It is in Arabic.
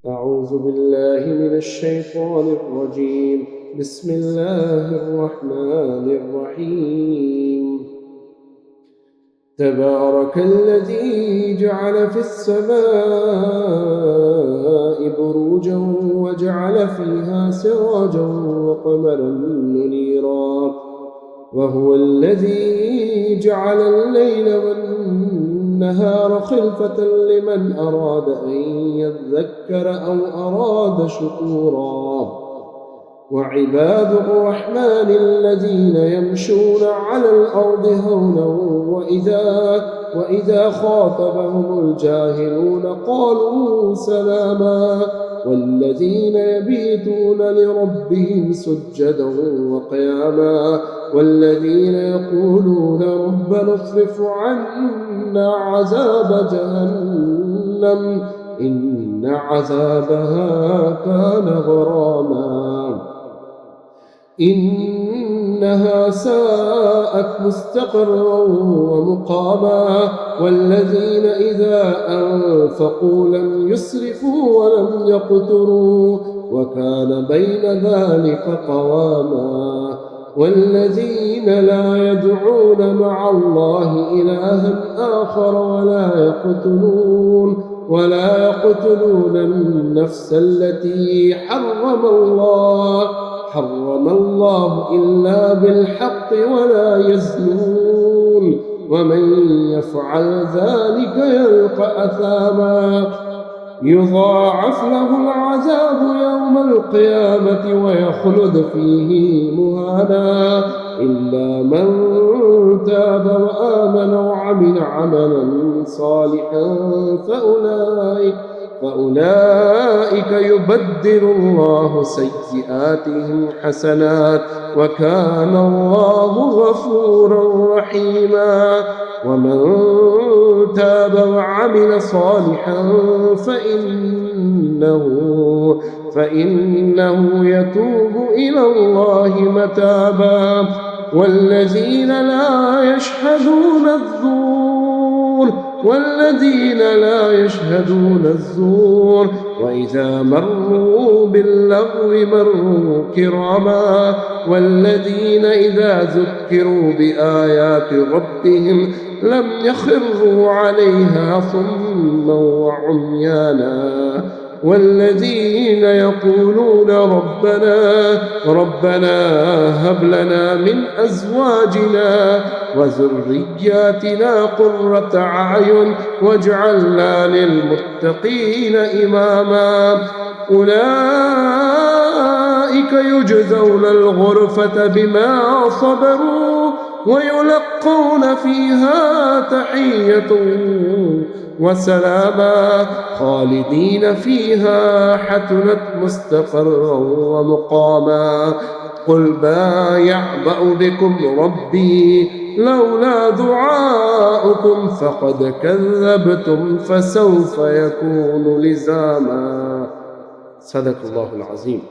أعوذ بالله من الشيطان الرجيم. بسم الله الرحمن الرحيم. تبارك الذي جعل في السماء بروجا وجعل فيها سراجا وقمرا منيرا، وهو الذي جعل الليل والنهار خلفة لمن أراد أن يذكر أو أراد شكورا. وعباد الرحمن الذين يمشون على الأرض هونا وإذا خاطبهم الجاهلون قالوا سلاما، والذين يبيتون لربهم سجدا وقياما، والذين يقولون ربنا اصرف عنا عذاب جهنم إن عذابها كان غراما إنها ساءت مستقرا ومقاما، والذين إذا أنفقوا لم يسرفوا ولم يقتروا وكان بين ذلك قواما، والذين لا يدعون مع الله إلها آخر ولا يقتلون النفس التي حرم الله إلا بالحق ولا يزنون، ومن يفعل ذلك يلقى أثاما يضاعف له العذاب يوم القيامة ويخلد فيه مهانا إلا من تاب وآمن وعمل عملا صالحا فأولئك يبدل الله سيئاتهم حسنات وكان الله غفورا رحيما. ومن تاب وعمل صالحا فإنه يتوب إلى الله متابا. والذين لا يشهدون الزور وإذا مروا باللغو مروا كراما، والذين إذا ذكروا بآيات ربهم لم يخروا عليها صما وعميانا، والذين يقولون ربنا هب لنا من أزواجنا وذرياتنا قرة أعين واجعلنا للمتقين إماما. أولئك يجزون الغرفة بما صبروا ويلقون فيها تحية وسلاما خالدين فيها حسنت مستقرا ومقاما. قل ما يعبأ بكم ربي لولا دعاؤكم فقد كذبتم فسوف يكون لزاما. صدق الله العظيم.